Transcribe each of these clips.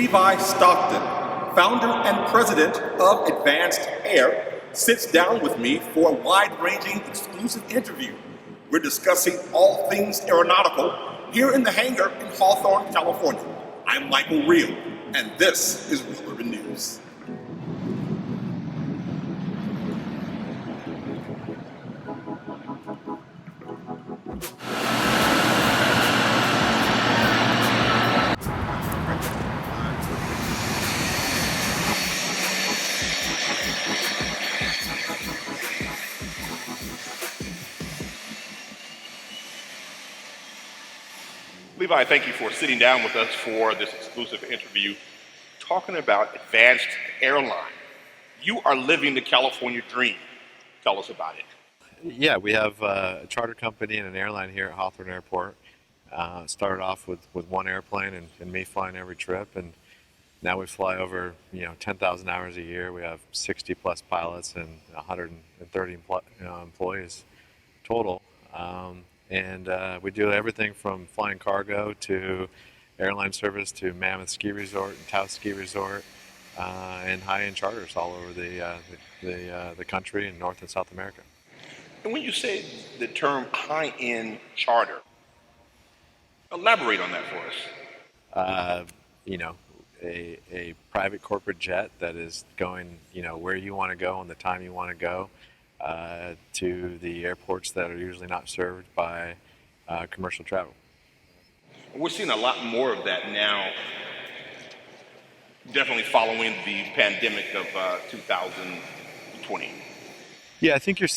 Levi Stockton, founder and president of Advanced Air, sits down with me for a wide-ranging exclusive interview. We're discussing all things aeronautical here in the hangar in Hawthorne, California. I'm Michael Reel, and this is Real Urban News. Levi, thank you for sitting down with us for this exclusive interview talking about Advanced Airline. You are living the California dream. Tell us about it. Yeah, we have a charter company and an airline here at Hawthorne Airport. Started off with one airplane and me flying every trip, and now we fly over 10,000 hours a year. We have 60 plus pilots and 130 employees total. And we do everything from flying cargo to airline service to Mammoth Ski Resort and Taos Ski Resort, and high-end charters all over the country in North and South America. And when you say the term high-end charter, elaborate on that for us. A private corporate jet that is going where you want to go on the time you want to go, to the airports that are usually not served by commercial travel. We're seeing a lot more of that now, definitely following the pandemic of 2020. Yeah, I think we're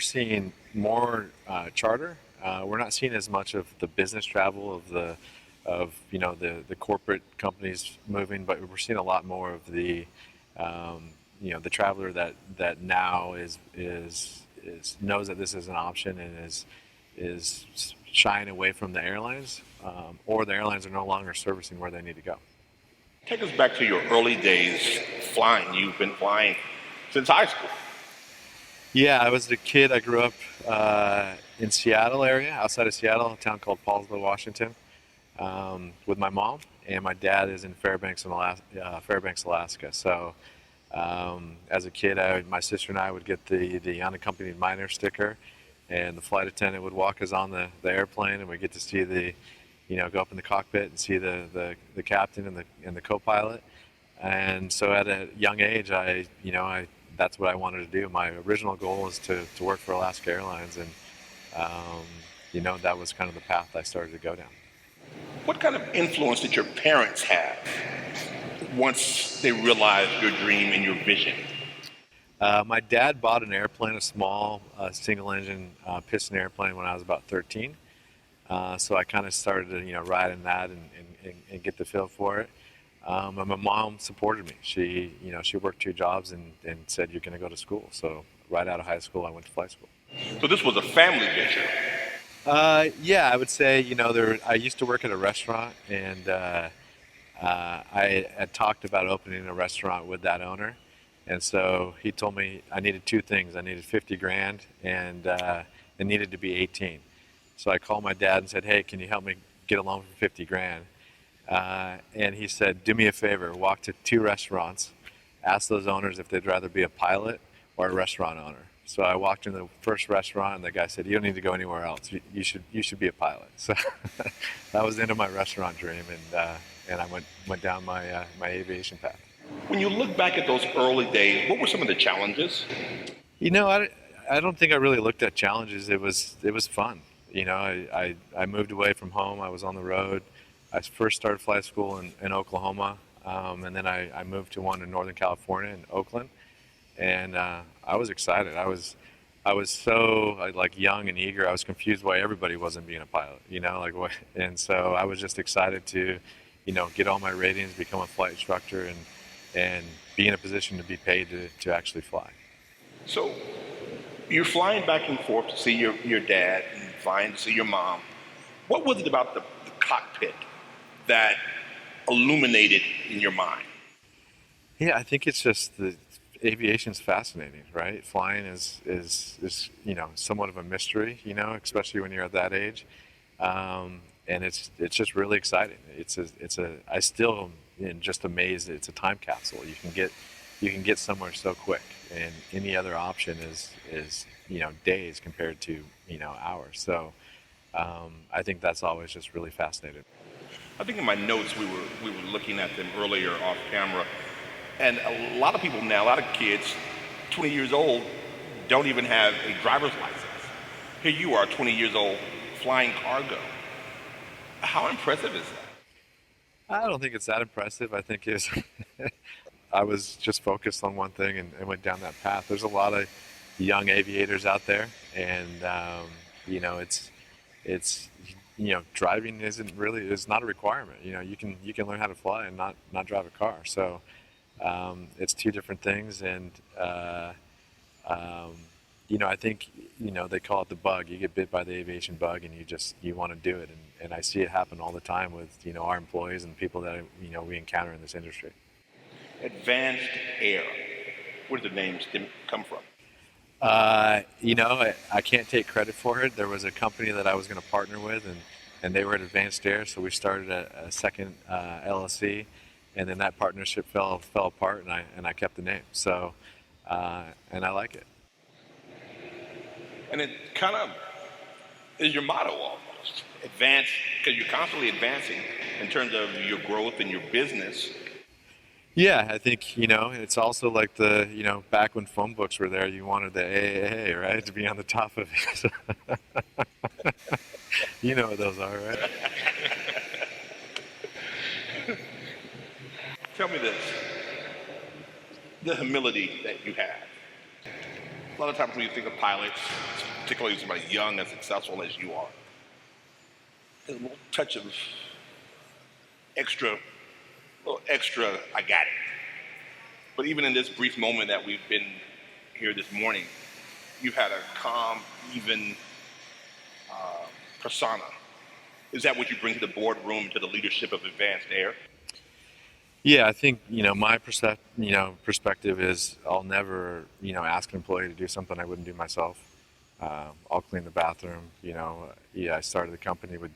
seeing more charter. We're not seeing as much of the business travel of the corporate companies moving, but we're seeing a lot more of the the traveler that now knows that this is an option and is shying away from the airlines, or the airlines are no longer servicing where they need to go. Take us back to your early days flying. You've been flying since high school. Yeah, I was a kid. I grew up in Seattle area, outside of Seattle, a town called Paulsville, Washington, with my mom, and my dad is in Fairbanks, Alaska. So as a kid, my sister and I would get the unaccompanied minor sticker, and the flight attendant would walk us on the airplane, and we get to see go up in the cockpit and see the captain and the co-pilot. And so at a young age, that's what I wanted to do. My original goal was to work for Alaska Airlines, and that was kind of the path I started to go down. What kind of influence did your parents have once they realized your dream and your vision? My dad bought an airplane, a small single-engine piston airplane, when I was about 13. So I kind of started to ride in that and get the feel for it. And my mom supported me. She worked 2 jobs and said, "You're going to go to school." So right out of high school, I went to flight school. So this was a family venture. Yeah, I would say I used to work at a restaurant, and I had talked about opening a restaurant with that owner, and so he told me I needed 2 things. I needed 50 grand, and it needed to be 18. So I called my dad and said, "Hey, can you help me get a loan for 50 grand?" And he said, "Do me a favor, walk to 2 restaurants, ask those owners if they'd rather be a pilot or a restaurant owner." So I walked into the first restaurant, and the guy said, "You don't need to go anywhere else. You should be a pilot." So that was the end of my restaurant dream, and I went down my aviation path. When you look back at those early days, what were some of the challenges? I don't think I really looked at challenges. It was fun. I moved away from home. I was on the road. I first started flight school in Oklahoma, and then I moved to one in Northern California in Oakland, and I was excited. I was so young and eager. I was confused why everybody wasn't being a pilot, and so I was just excited to, get all my ratings, become a flight instructor, and be in a position to be paid to actually fly. So you're flying back and forth to see your dad and flying to see your mom. What was it about the cockpit that illuminated in your mind? Yeah, I think it's just the aviation's fascinating, right? Flying is somewhat of a mystery, especially when you're at that age, and it's just really exciting. I still just amazed. It's a time capsule. You can get somewhere so quick, and any other option is days compared to hours. So I think that's always just really fascinating. I think in my notes we were looking at them earlier off camera, and a lot of people now, a lot of kids, 20 years old, don't even have a driver's license. Here you are, 20 years old, flying cargo. How impressive is that? I don't think it's that impressive. I think it's I was just focused on one thing and went down that path. There's a lot of young aviators out there, and it's driving is not a requirement. You can learn how to fly and not drive a car. So it's two different things, and um, I think they call it the bug. You get bit by the aviation bug, and you want to do it, and I see it happen all the time with our employees and people that we encounter in this industry. Advanced Air. Where did the name come from? I can't take credit for it. There was a company that I was going to partner with, and they were at Advanced Air, so we started a second LLC, and then that partnership fell apart, and I kept the name. So, and I like it. And it kind of is your motto almost. Advance, because you're constantly advancing in terms of your growth and your business. Yeah, I think it's also like the back when phone books were there, you wanted the AAA, right, to be on the top of it. You know what those are, right? Tell me this, the humility that you have. A lot of times when you think of pilots, particularly somebody young and successful as you are, there's a little touch of extra, I got it. But even in this brief moment that we've been here this morning, you've had a calm, even persona. Is that what you bring to the boardroom, to the leadership of Advanced Air? Yeah, I think my perspective is I'll never ask an employee to do something I wouldn't do myself. I'll clean the bathroom. I started the company with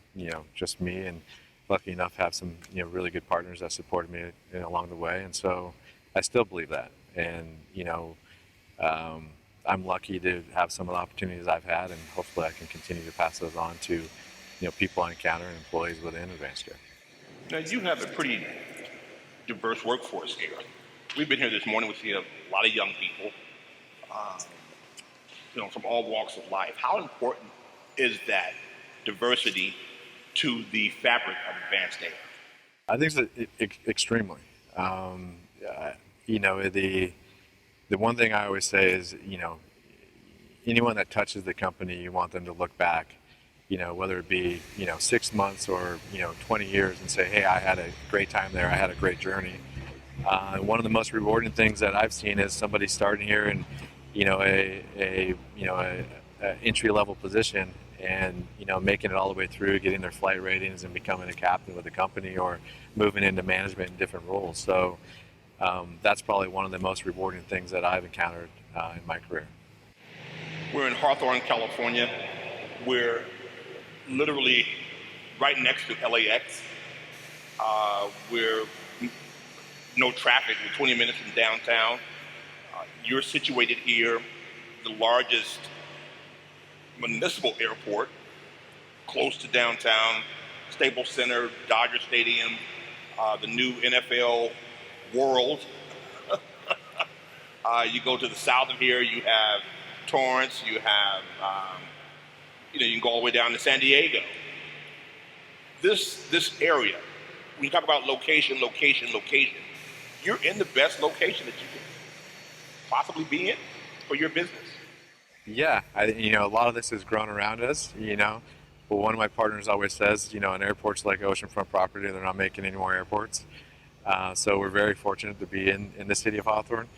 just me, and lucky enough have some really good partners that supported me along the way, and so I still believe that. And I'm lucky to have some of the opportunities I've had, and hopefully I can continue to pass those on to people I encounter and employees within Advanced Air. Now you have a pretty diverse workforce here. We've been here this morning. We see a lot of young people, from all walks of life. How important is that diversity to the fabric of Advanced Air? I think it's extremely. The one thing I always say is, anyone that touches the company, you want them to look back, whether it be 6 months or 20 years, and say, hey, I had a great time there. I had a great journey. One of the most rewarding things that I've seen is somebody starting here in a entry level position, and making it all the way through, getting their flight ratings and becoming a captain with the company, or moving into management in different roles. So that's probably one of the most rewarding things that I've encountered in my career. We're in Hawthorne, California. We're literally right next to LAX. We're no traffic. We're 20 minutes from downtown. You're situated here, the largest municipal airport, close to downtown, Staples Center, Dodger Stadium, the new NFL World. You go to the south of here, you have Torrance, you have, you can go all the way down to San Diego. This area, when you talk about location, you're in the best location that you can possibly be in for your business. Yeah, a lot of this has grown around us, but one of my partners always says, an airport's like oceanfront property. They're not making any more airports. So we're very fortunate to be in the city of Hawthorne.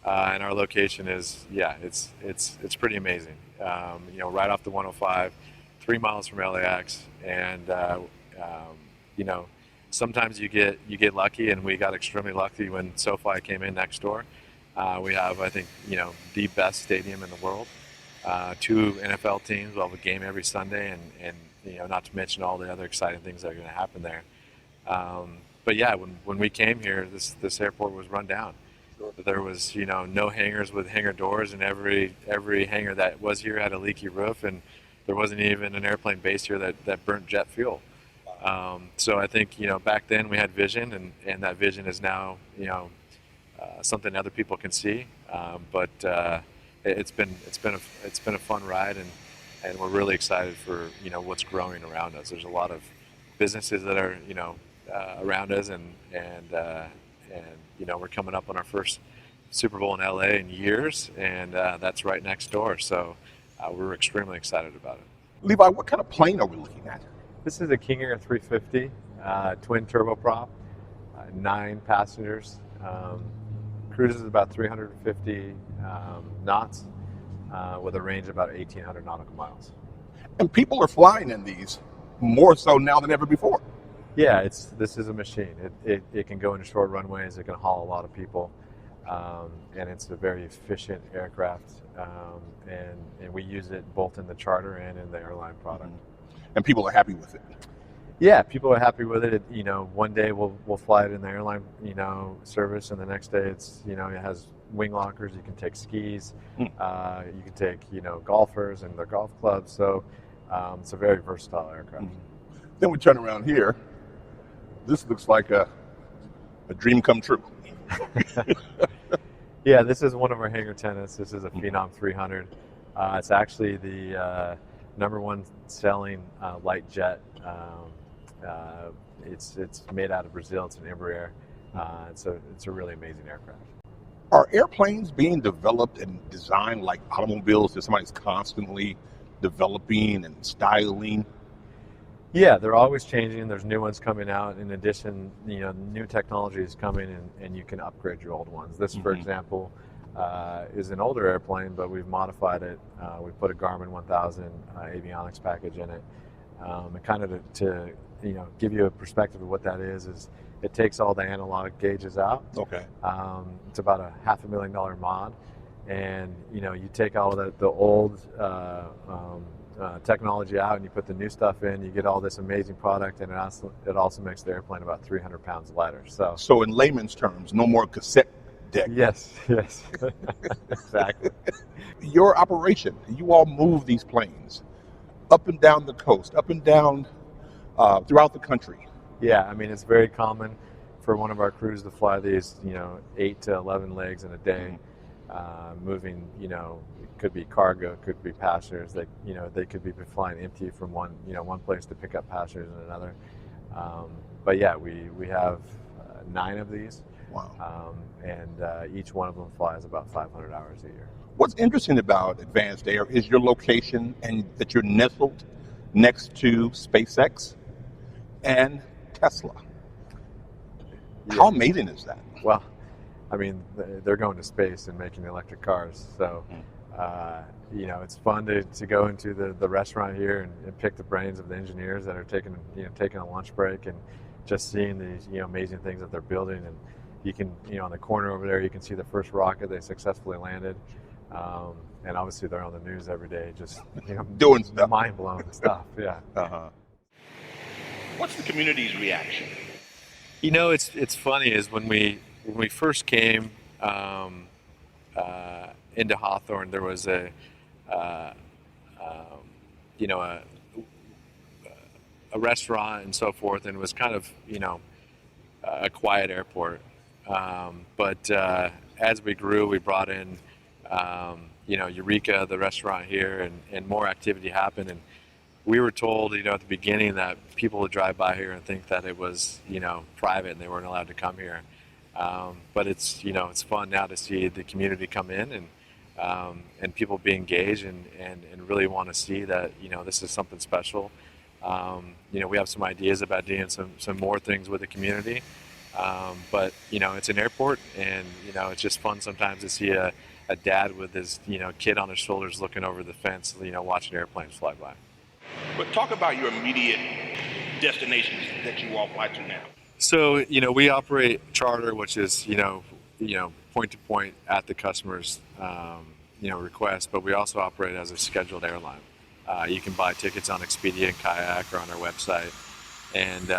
And our location is, it's pretty amazing. Right off the 105, 3 miles from LAX, and sometimes you get lucky, and we got extremely lucky when SoFi came in next door. We have, I think, the best stadium in the world. 2 NFL teams. We'll have a game every Sunday, and not to mention all the other exciting things that are going to happen there. but yeah, when we came here, this airport was run down. Sure. There was, no hangars with hangar doors, and every hangar that was here had a leaky roof, and there wasn't even an airplane base here that burnt jet fuel. So I think, back then we had vision, and that vision is now, something other people can see. But it's been a fun ride, and we're really excited for what's growing around us. There's a lot of businesses that are around us, and we're coming up on our first Super Bowl in LA in years, and that's right next door. So we're extremely excited about it. Levi, what kind of plane are we looking at? This is a King Air 350 twin turboprop, 9 passengers. Cruises about 350 knots with a range of about 1,800 nautical miles. And people are flying in these more so now than ever before. Yeah, this is a machine. It can go into short runways. It can haul a lot of people, and it's a very efficient aircraft. And we use it both in the charter and in the airline product. And people are happy with it. Yeah, people are happy with it. One day we'll fly it in the airline, service, and the next day it has wing lockers. You can take skis. You can take, golfers and their golf clubs. So it's a very versatile aircraft. Then we turn around here. This looks like a dream come true. Yeah, this is one of our hangar tenants. This is a Phenom 300. It's actually the number one selling light jet. It's made out of Brazil. It's an Embraer. It's a really amazing aircraft. Are airplanes being developed and designed like automobiles that somebody's constantly developing and styling? Yeah, they're always changing. There's new ones coming out. In addition, new technology is coming, and you can upgrade your old ones. This, for example, is an older airplane, but we've modified it. We put a Garmin 1000 avionics package in it. And kind of to give you a perspective of what that is it takes all the analog gauges out. Okay. It's about a $500,000 mod, and you take all of the old technology out and you put the new stuff in. You get all this amazing product, and it also makes the airplane about 300 pounds lighter. So in layman's terms, no more cassette deck. Yes, exactly. Your operation, you all move these planes up and down the coast, up and down throughout the country. Yeah, I mean, it's very common for one of our crews to fly these, 8 to 11 legs in a day, moving, it could be cargo, it could be passengers. They could be flying empty from one place to pick up passengers in another. But yeah, we have 9 of these. Wow. And each one of them flies about 500 hours a year. What's interesting about Advanced Air is your location, and that you're nestled next to SpaceX and Tesla. Yeah. How amazing is that? Well, I mean, they're going to space and making electric cars. So, it's fun to go into the restaurant here and pick the brains of the engineers that are taking a lunch break, and just seeing these, amazing things that they're building. And you can, on the corner over there, you can see the first rocket they successfully landed. And obviously they're on the news every day, just doing stuff, mind-blowing stuff. Yeah. What's the community's reaction? It's funny is when we first came into Hawthorne, there was a restaurant and so forth, and it was kind of a quiet airport. But as we grew, we brought in Eureka, the restaurant here, and more activity happened. And we were told, at the beginning that people would drive by here and think that it was, private and they weren't allowed to come here. But it's, it's fun now to see the community come in and people be engaged and really want to see that, this is something special. We have some ideas about doing some more things with the community. But, it's an airport, and, it's just fun sometimes to see a dad with his, kid on his shoulders looking over the fence, watching airplanes fly by. But talk about your immediate destinations that you all fly to now. So, we operate charter, which is, point to point at the customer's, request, but we also operate as a scheduled airline. You can buy tickets on Expedia and Kayak or on our website. And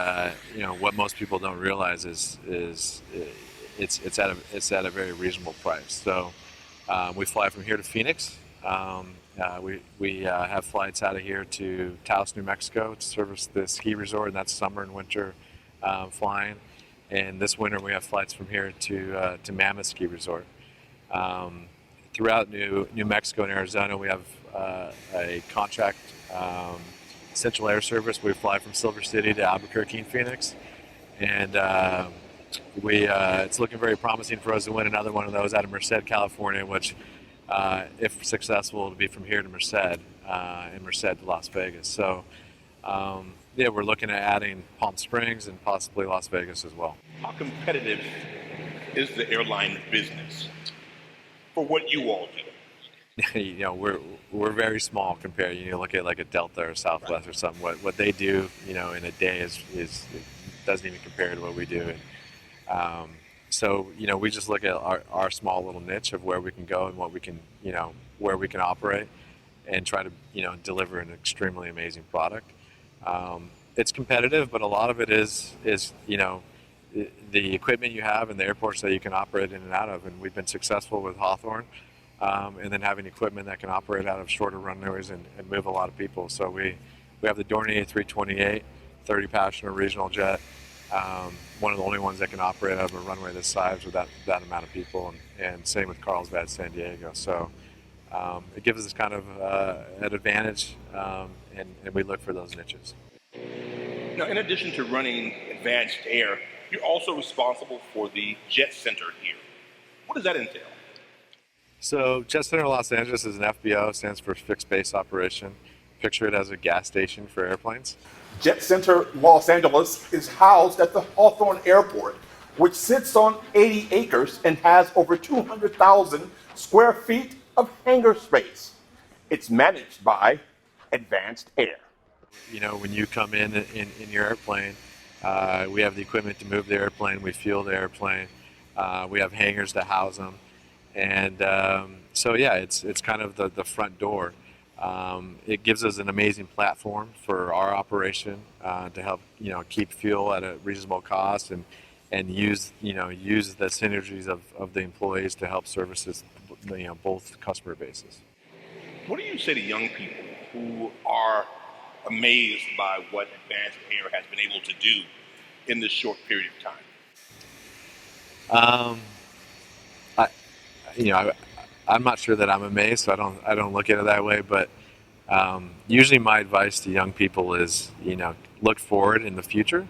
what most people don't realize is it's at a very reasonable price. So we fly from here to Phoenix. We have flights out of here to Taos, New Mexico, to service the ski resort, and that's summer and winter flying. And this winter we have flights from here to Mammoth Ski Resort. Um, Throughout New Mexico and Arizona, we have a contract Central Air Service. We fly from Silver City to Albuquerque and Phoenix, and we it's looking very promising for us to win another one of those out of Merced, California, which, if successful, will be from here to Merced and Merced to Las Vegas. So, yeah, we're looking at adding Palm Springs and possibly Las Vegas as well. How competitive is the airline business for what you all do? We're very small compared. You look at like a Delta or Southwest or something. What they do, in a day is it doesn't even compare to what we do. And so we just look at our small little niche of where we can go and what we can where we can operate and try to deliver an extremely amazing product. It's competitive, but a lot of it is the equipment you have and the airports that you can operate in and out of. And we've been successful with Hawthorne, and then having equipment that can operate out of shorter runways and move a lot of people. So we have the Dornier 328, 30-passenger regional jet, one of the only ones that can operate out of a runway this size with that amount of people, and same with Carlsbad, San Diego. So it gives us kind of an advantage, and we look for those niches. Now, in addition to running Advanced Air, you're also responsible for the Jet Center here. What does that entail? So Jet Center Los Angeles is an FBO, stands for Fixed Base Operation. Picture it as a gas station for airplanes. Jet Center Los Angeles is housed at the Hawthorne Airport, which sits on 80 acres and has over 200,000 square feet of hangar space. It's managed by Advanced Air. When you come in your airplane, we have the equipment to move the airplane, we fuel the airplane, we have hangars to house them, and so yeah, it's kind of the front door. It gives us an amazing platform for our operation to help keep fuel at a reasonable cost and use the synergies of the employees to help services both customer bases. What do you say to young people who are amazed by what Advanced Air has been able to do in this short period of time? I'm not sure that I'm amazed, so I don't look at it that way. But usually, my advice to young people is look forward in the future,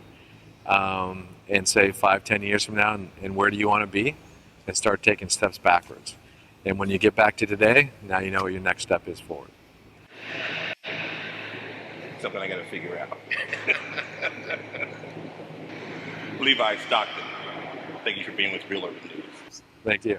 and say 5-10 years from now, and where do you want to be, and start taking steps backwards. And when you get back to today, now you know what your next step is forward. Something I got to figure out. Levi Stockton, thank you for being with Real Urban News. Thank you.